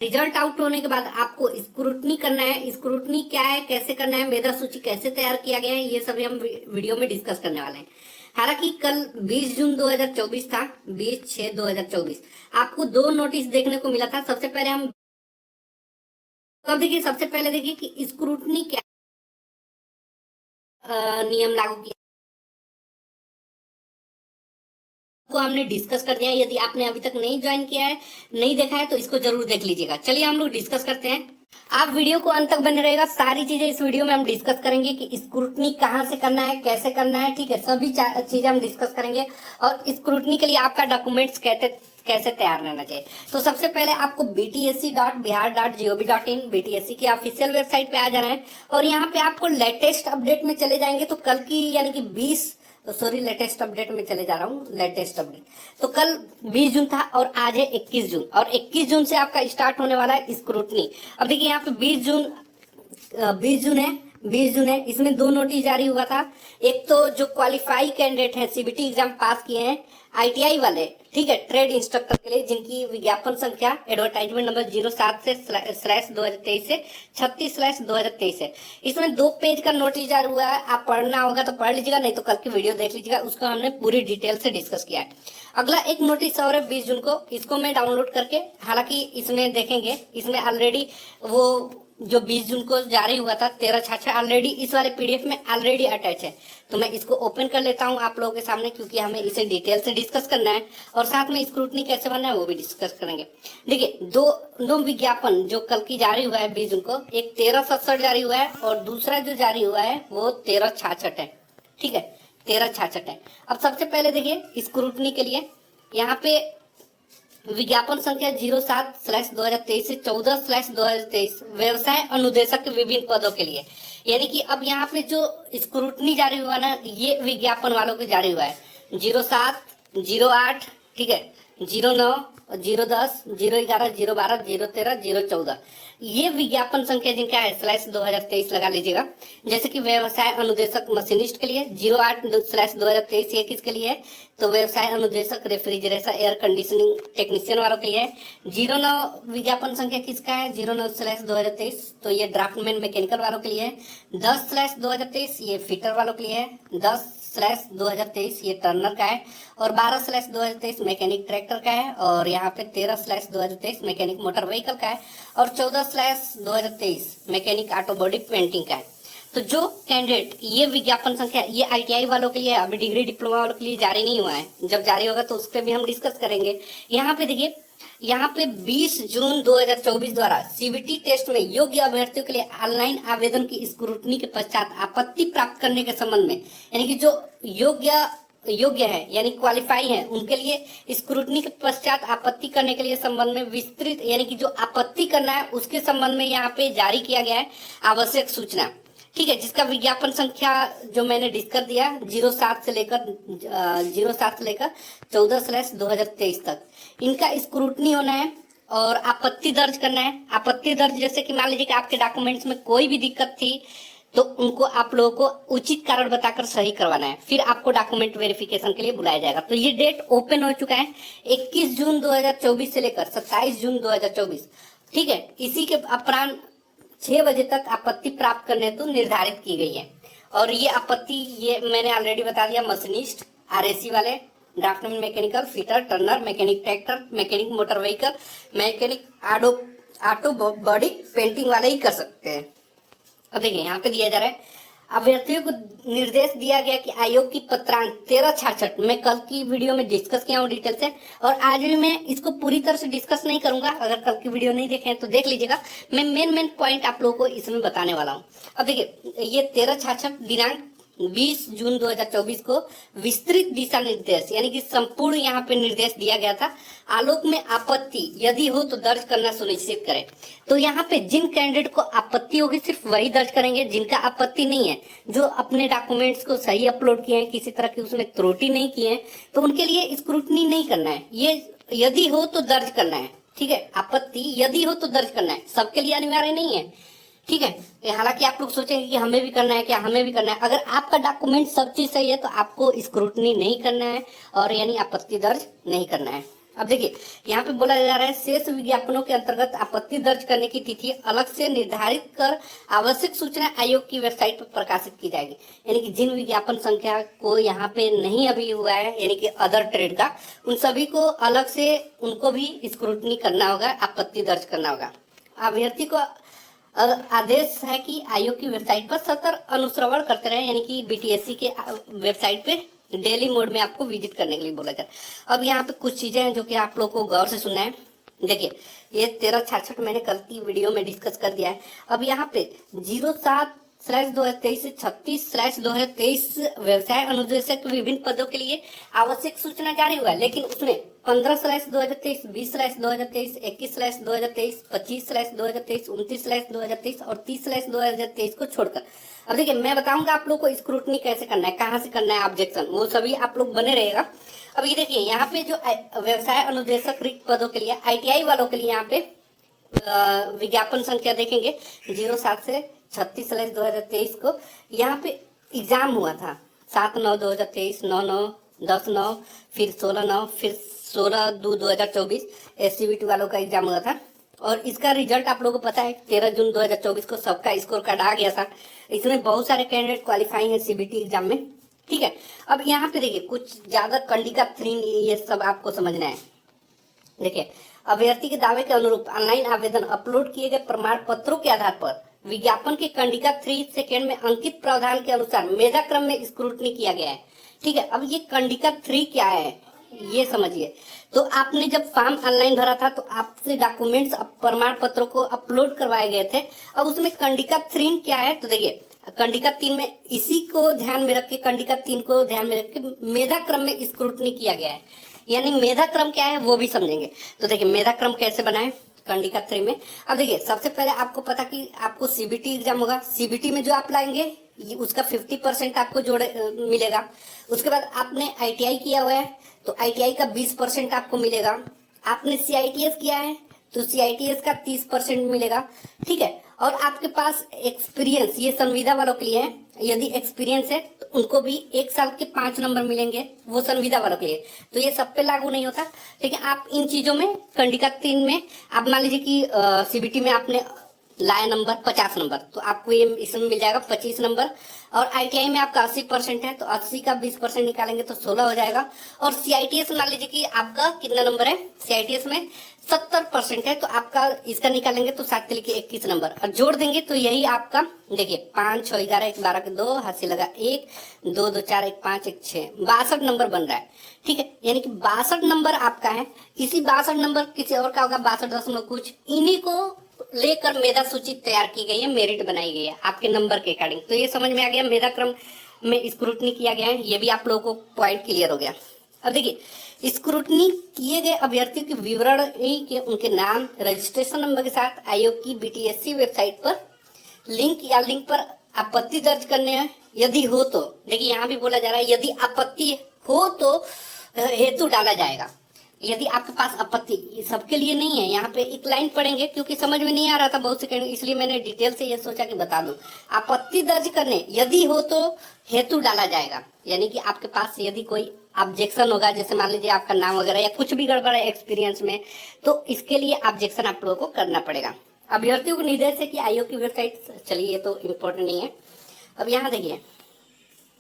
Result out होने के बाद आपको स्क्रूटनी करना है। स्क्रूटनी क्या है, कैसे करना है, मेधा सूची कैसे तैयार किया गया है, ये सभी हम वीडियो में डिस्कस करने वाले हैं। हालांकि कल 20 जून 2024 था, 20/6/2024 आपको 2 नोटिस देखने को मिला था। सबसे पहले हम सबसे पहले देखिए कि स्क्रूटनी क्या नियम लागू किया को हमने डिस्कस कर दिया है। यदि आपने अभी तक नहीं ज्वाइन किया है, नहीं देखा है, तो इसको जरूर देख लीजिएगा। चलिए हम लोग डिस्कस करते हैं। आप वीडियो को अंत तक बने रहेगा। सारी चीजें इस वीडियो में हम डिस्कस करेंगे कि स्क्रूटनी कहाँ से करना है, कैसे करना है, ठीक है, सभी चीजें हम डिस्कस करेंगे। और स्क्रूटनी के लिए आपका डॉक्यूमेंट्स कैसे तैयार रहना चाहिए। तो सबसे पहले आपको btsc.bihar.gov.in बीटीएससी की ऑफिशियल वेबसाइट पे आ जाना है और यहाँ पे आपको लेटेस्ट अपडेट में चले जाएंगे। तो कल की यानी कि लेटेस्ट अपडेट में चले जा रहा हूँ। लेटेस्ट अपडेट तो कल 20 जून था और आज है 21 जून और 21 जून से आपका स्टार्ट होने वाला है स्क्रूटनी। अब देखिए यहाँ पे 20 जून है। इसमें 2 नोटिस जारी हुआ था। एक तो जो क्वालिफाई कैंडिडेट है, सीबीटी एग्जाम पास किए हैं, आईटीआई वाले, ठीक है, ट्रेड इंस्ट्रक्टर के लिए, जिनकी विज्ञापन संख्या एडवर्टाइजमेंट नंबर 07/2023 से 36/2023 है। इसमें 2 पेज का नोटिस जारी हुआ है। आप पढ़ना होगा तो पढ़ लीजिएगा, नहीं तो कल की वीडियो देख लीजिएगा, उसको हमने पूरी डिटेल से डिस्कस किया है। अगला एक नोटिस और है 20 जून को, इसको मैं डाउनलोड करके, हालांकि इसमें देखेंगे, इसमें ऑलरेडी वो जो 20 जून को जारी हुआ था 13/6 ऑलरेडी इस वाले पीडीएफ में ऑलरेडी अटैच है। तो मैं इसको ओपन कर लेता हूं आप लोगों के सामने, क्योंकि हमें इसे डिटेल से डिस्कस करना है और साथ में स्क्रूटनी कैसे बनना है वो भी डिस्कस करेंगे। देखिए, दो विज्ञापन जो कल की जारी हुआ है 20 जून को, एक 13/67 जारी हुआ है और दूसरा जो जारी हुआ है वो 13/66 है, ठीक है, 13/66 है। अब सबसे पहले देखिए स्क्रूटनी के लिए यहाँ पे विज्ञापन संख्या 07/2023 से 14/2023 व्यवसाय अनुदेशक के विभिन्न पदों के लिए, यानी कि अब यहाँ पे जो स्क्रूटनी जारी हुआ ना, ये विज्ञापन वालों को जारी हुआ है 07, 08, ठीक है, 09, 010, 011, 012, 013, 014, ये विज्ञापन संख्या जिनका है /2023 लगा लीजिएगा। जैसे कि व्यवसाय अनुदेशक मशीनिस्ट के लिए 08/2023 ये किसके लिए है, तो व्यवसाय अनुदेशक रेफ्रिजरेशन एयर कंडीशनिंग टेक्नीशियन वालों के लिए है। 09 विज्ञापन संख्या किसका है, 09/2023, तो ये ड्राफ्टमैन मैकेनिकल वालों के लिए है। 10/2023 ये फिटर वालों के लिए है। 10/2023 ये टर्नर का है और 12/2023 मैकेनिक ट्रैक्टर का है और यहाँ पे 13/2023 मैकेनिक मोटर व्हीकल का है और 14/2023 मैकेनिक ऑटो बॉडी पेंटिंग का है। तो जो कैंडिडेट ये विज्ञापन संख्या, ये आईटीआई वालों के लिए, अभी डिग्री डिप्लोमा वालों के लिए जारी नहीं हुआ है, जब जारी होगा तो उस पर भी हम डिस्कस करेंगे। यहाँ पे देखिए, यहाँ पे 20 जून 2024 द्वारा सीबीटी टेस्ट में योग्य अभ्यर्थियों के लिए ऑनलाइन आवेदन की स्क्रूटनी के पश्चात आपत्ति प्राप्त करने के संबंध में, यानी कि जो योग्य है यानी क्वालिफाई है, उनके लिए स्क्रूटनी के पश्चात आपत्ति करने के लिए संबंध में विस्तृत, यानी कि जो आपत्ति करना है उसके संबंध में यहाँ पे जारी किया गया है आवश्यक सूचना, ठीक है, जिसका विज्ञापन संख्या जो मैंने डिस्कस दिया 07 से लेकर 14/2023 तक इनका स्क्रूटनी होना है और आपत्ति दर्ज करना है। आपत्ति दर्ज जैसे कि मान लीजिए कि आपके डॉक्यूमेंट्स में कोई भी दिक्कत थी तो उनको आप लोगों को उचित कारण बताकर सही करवाना है, फिर आपको डॉक्यूमेंट वेरिफिकेशन के लिए बुलाया जाएगा। तो ये डेट ओपन हो चुका है 21 जून 2024 से लेकर 27 जून 2024, ठीक है। इसी के अपराह्न 6 बजे तक आपत्ति प्राप्त करने हेतु निर्धारित की गई है। और ये आपत्ति, ये मैंने ऑलरेडी बता दिया, मशीनिस्ट, आरएसी वाले, draughtsman mechanical, fitter, turner, mechanic tractor, mechanic motor vehicle, mechanic auto body painting वाले ही कर सकते हैं। अब देखिए यहाँ पे दिया जा रहा है, अभ्यर्थियों को निर्देश दिया गया कि आयोग की पत्रांक 13/66 मैं कल की वीडियो में डिस्कस किया हूँ डिटेल से, और आज भी मैं इसको पूरी तरह से डिस्कस नहीं करूंगा। अगर कल की वीडियो नहीं देखे तो देख लीजिएगा, मैं मेन पॉइंट आप लोगों को इसमें बताने वाला हूँ। अब देखिए, ये 13/66 दिनांक 20 जून 2024 को विस्तृत दिशा निर्देश, यानी कि संपूर्ण यहाँ पे निर्देश दिया गया था। आलोक में आपत्ति यदि हो तो दर्ज करना सुनिश्चित करें। तो यहाँ पे जिन कैंडिडेट को आपत्ति होगी सिर्फ वही दर्ज करेंगे, जिनका आपत्ति नहीं है, जो अपने डॉक्यूमेंट्स को सही अपलोड किए हैं, किसी तरह की उसमें त्रुटि नहीं की है, तो उनके लिए स्क्रूटनी नहीं करना है। ये यदि हो तो दर्ज करना है, ठीक है, आपत्ति यदि हो तो दर्ज करना है, सबके लिए अनिवार्य नहीं है, ठीक है। हालांकि आप लोग सोचेंगे कि हमें भी करना है, क्या हमें भी करना है। अगर आपका डॉक्यूमेंट सब चीज सही है तो आपको स्क्रूटनी नहीं करना है और यानी आपत्ति दर्ज नहीं करना है, अब देखिए यहाँ पे बोला जा रहा है शेष विज्ञापनों के अंतर्गत आपत्ति दर्ज करने की तिथि अलग से निर्धारित कर आवश्यक सूचना आयोग की वेबसाइट पर प्रकाशित की जाएगी। यानी कि जिन विज्ञापन संख्या को यहाँ पे नहीं अभी हुआ है, यानी कि अदर ट्रेड का, उन सभी को अलग से उनको भी स्क्रूटनी करना होगा, आपत्ति दर्ज करना होगा। अभ्यर्थी को आदेश है कि आयोग की वेबसाइट पर सतत अनुश्रवण करते रहे, यानी कि बीटीएससी के वेबसाइट पे डेली मोड में आपको विजिट करने के लिए बोला जाए। अब यहाँ पे कुछ चीजें हैं जो कि आप लोग को गौर से सुनना है। देखिए ये 1366 मैंने कल की वीडियो में डिस्कस कर दिया है। अब यहाँ पे 07/2023 से 36/2023 व्यवसाय अनुदेशक विभिन्न पदों के लिए आवश्यक सूचना जारी हुआ है, लेकिन उसमें 15/2023, 20/2023, 21/2023, 25/2023, 29/2023 और 30/2023 को छोड़कर। अब देखिए मैं बताऊंगा आप लोग को स्क्रूटनी कैसे करना है, कहाँ से करना है ऑब्जेक्शन, वो सभी आप लोग बने रहेगा। अब ये देखिए यहाँ पे जो व्यवसाय अनुदेशक रिक्त पदों के लिए आईटीआई वालों के लिए यहाँ पे विज्ञापन संख्या देखेंगे 07 से 36/2023 को यहाँ पे एग्जाम हुआ था 7/9/2023, 9/9, 10/9, फिर 16/9, फिर 16/2/2024 एससीबीटी वालों का एग्जाम हुआ था। और इसका रिजल्ट आप लोगों को पता है 13 जून 2024 को सबका स्कोर कार्ड आ गया था। इसमें बहुत सारे कैंडिडेट क्वालिफाई हैं सीबीटी एग्जाम में, ठीक है। अब यहाँ पे देखिए कुछ ज्यादा कंडिका 3 ये सब आपको समझना है। देखिए अभ्यर्थी के दावे के अनुरूप ऑनलाइन आवेदन अपलोड किए गए प्रमाण पत्रों के आधार पर विज्ञापन के कंडिका 3 सेकेंड में अंकित प्रावधान के अनुसार मेधा क्रम में स्क्रूटनी किया गया है, ठीक है। अब ये कंडिका 3 क्या है ये समझिए। तो आपने जब फॉर्म ऑनलाइन भरा था तो आपसे डॉक्यूमेंट्स प्रमाण पत्रों को अपलोड करवाए गए थे। अब उसमें कंडिका 3 क्या है, तो देखिए कंडिका 3 में इसी को ध्यान में रख के, कंडिका 3 को ध्यान में रख के मेधा क्रम में स्क्रूटनी किया गया है। यानी मेधा क्रम क्या है वो भी समझेंगे। तो देखिए मेधा क्रम कैसे बनाए कंडिका 3 में। अब देखिए सबसे पहले आपको पता कि आपको सीबीटी एग्जाम होगा, सीबीटी में जो आप लाएंगे उसका 50% आपको जोड़े मिलेगा। उसके बाद आपने आईटीआई किया हुआ है तो आईटीआई का 20% आपको मिलेगा। आपने सीआईटीएस किया है तो सीआईटीएस का 30% मिलेगा, ठीक है। और आपके पास एक्सपीरियंस, ये संविदा वालों के लिए है, यदि एक्सपीरियंस है तो उनको भी 1 साल के 5 नंबर मिलेंगे, वो संविदा वालों के लिए। तो ये सब पे लागू नहीं होता, लेकिन आप इन चीजों में कंडिका 3 में आप मान लीजिए कि सीबीटी में आपने लाया नंबर 50 नंबर तो आपको ये इसमें मिल जाएगा 25 नंबर। और आईटीआई में आपका 80% है तो 80 का 20% निकालेंगे तो 16 हो जाएगा। और सीआईटीएस मान लीजिए कि आपका कितना नंबर है, सीआईटीएस में 70% है तो आपका इसका निकालेंगे तो 7 के लिए 21 नंबर और जोड़ देंगे तो यही आपका देखिए 5, 6, 11, 1, 12 के 2 हाथ से लगा 1, 2, 2, 4, 1, 5, 1, 6, 62 नंबर बन रहा है, ठीक है। यानी कि 62 नंबर आपका है। इसी 62 नंबर किसी और का होगा 62 कुछ, इन्हीं को लेकर मेधा सूची तैयार की गई है, मेरिट बनाई गई है आपके नंबर के अकॉर्डिंग। तो ये समझ में आ गया मेधा क्रम में स्क्रूटनी किया गया है, ये भी आप लोगों को पॉइंट क्लियर हो गया। अब देखिए स्क्रूटनी किए गए अभ्यर्थियों के विवरण के उनके नाम रजिस्ट्रेशन नंबर के साथ आयोग की बीटीएससी वेबसाइट पर लिंक या लिंक पर आपत्ति दर्ज करने हैं यदि हो तो। देखिए यहाँ भी बोला जा रहा है यदि आपत्ति हो तो हेतु डाला जाएगा। यदि आपके पास आपत्ति, ये सबके लिए नहीं है, यहाँ पे एक लाइन पढ़ेंगे क्योंकि समझ में नहीं आ रहा था बहुत सेकंड, इसलिए मैंने डिटेल से ये सोचा कि बता दूं। आपत्ति दर्ज करने यदि हो तो हेतु डाला जाएगा, यानी कि आपके पास यदि कोई ऑब्जेक्शन होगा, जैसे मान लीजिए आपका नाम वगैरह या कुछ भी गड़बड़ है एक्सपीरियंस में, तो इसके लिए ऑब्जेक्शन आप लोगों को करना पड़ेगा। अभ्यर्थियों को निर्देश है कि आयोग की वेबसाइट, चलिए ये तो इम्पोर्टेंट नहीं है। अब यहाँ देखिए,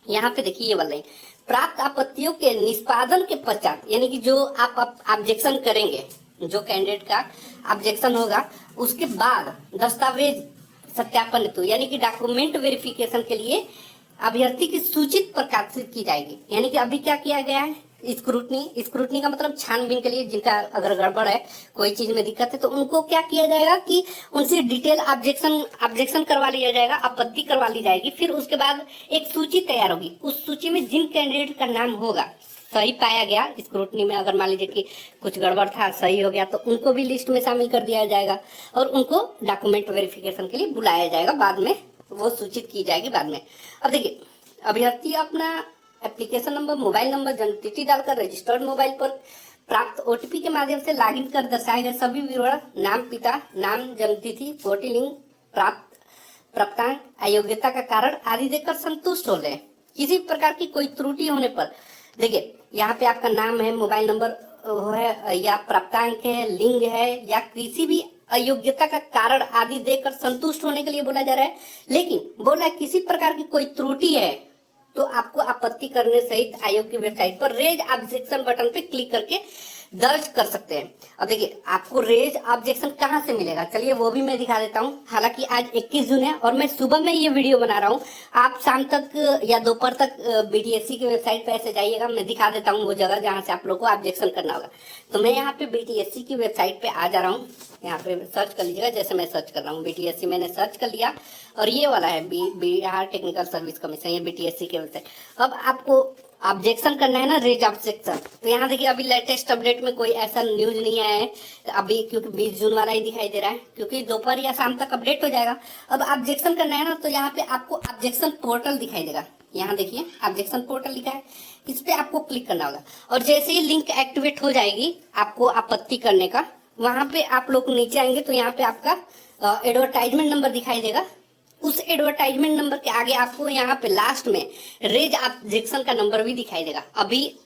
यहाँ पे देखिए ये वाला है, प्राप्त आपत्तियों के निष्पादन के पश्चात, यानी कि जो आप ऑब्जेक्शन करेंगे, जो कैंडिडेट का ऑब्जेक्शन होगा उसके बाद दस्तावेज सत्यापन हेतु यानी कि डॉक्यूमेंट वेरिफिकेशन के लिए अभ्यर्थी की सूचित प्रकाशित की जाएगी। यानी कि अभी क्या किया गया है, स्क्रूटनी का मतलब छानबीन के लिए, जिनका अगर गड़बड़ है, कोई चीज में दिक्कत है तो उनको क्या किया जाएगा कि उनसे डिटेल ऑब्जेक्शन करवा लिया जाएगा, आपत्ति करवा ली जाएगी। फिर उसके बाद एक सूची तैयार होगी, उस सूची में जिन कैंडिडेट का नाम होगा सही पाया गया स्क्रूटनी में, अगर मान लीजिए कि कुछ गड़बड़ था सही हो गया तो उनको भी लिस्ट में शामिल कर दिया जाएगा और उनको डॉक्यूमेंट वेरिफिकेशन के लिए बुलाया जाएगा, बाद में वो सूचित की जाएगी बाद में। अब देखिए अभ्यर्थी अपना एप्लीकेशन नंबर, मोबाइल नंबर, जन्मतिथि डालकर रजिस्टर्ड मोबाइल पर प्राप्त ओटीपी के माध्यम से लॉगिन कर दर्शाए गए सभी विवरण, नाम, पिता नाम, जन्मतिथि, वोटिंग लिंक, प्राप्तांक, अयोग्यता का कारण आदि देकर संतुष्ट हो ले। किसी प्रकार की कोई त्रुटि होने पर देखिए यहाँ पे आपका नाम है, मोबाइल नंबर, वो है या प्राप्तांक है, लिंग है या किसी भी अयोग्यता का कारण आदि देकर संतुष्ट होने के लिए बोला जा रहा है। लेकिन बोला किसी प्रकार की कोई त्रुटि है तो आपको आपत्ति करने सहित आयोग की वेबसाइट पर रेज ऑब्जेक्शन बटन पे क्लिक करके दर्ज कर सकते हैं। अब देखिए आपको रेज ऑब्जेक्शन कहाँ से मिलेगा, चलिए वो भी मैं दिखा देता हूँ। हालांकि आज 21 जून है और मैं सुबह में ये वीडियो बना रहा हूँ, आप शाम तक या दोपहर तक बीटीएससी की वेबसाइट पे ऐसे जाइएगा, मैं दिखा देता हूँ वो जगह जहाँ से आप लोग को ऑब्जेक्शन करना होगा। तो मैं यहाँ पे बीटीएससी की वेबसाइट पे आ जा रहा हूँ, यहाँ पे सर्च कर लीजिएगा जैसे मैं सर्च कर रहा हूँ। बीटीएससी मैंने सर्च कर लिया और ये वाला है बिहार टेक्निकल सर्विस कमीशन, ये बीटीएससी की वेबसाइट। अब आपको ऑब्जेक्शन करना है ना, रेज ऑब्जेक्शन। तो यहाँ देखिए अभी लेटेस्ट अपडेट में कोई ऐसा न्यूज नहीं आया है अभी, क्योंकि 20 जून वाला ही दिखाई दे रहा है, क्योंकि दोपहर या शाम तक अपडेट हो जाएगा। अब ऑब्जेक्शन करना है ना, तो यहाँ पे आपको ऑब्जेक्शन पोर्टल दिखाई देगा। यहाँ देखिए ऑब्जेक्शन पोर्टल लिखा है, इस पे आपको क्लिक करना होगा और जैसे ही लिंक एक्टिवेट हो जाएगी आपको आपत्ति करने का, वहां पे आप लोग नीचे आएंगे तो यहाँ पे आपका एडवर्टाइजमेंट नंबर दिखाई देगा। उस एडवर्टाइजमेंट नंबर के आगे आपको यहाँ पे लास्ट में रेज ऑब्जेक्शन का नंबर भी दिखाई देगा। अभी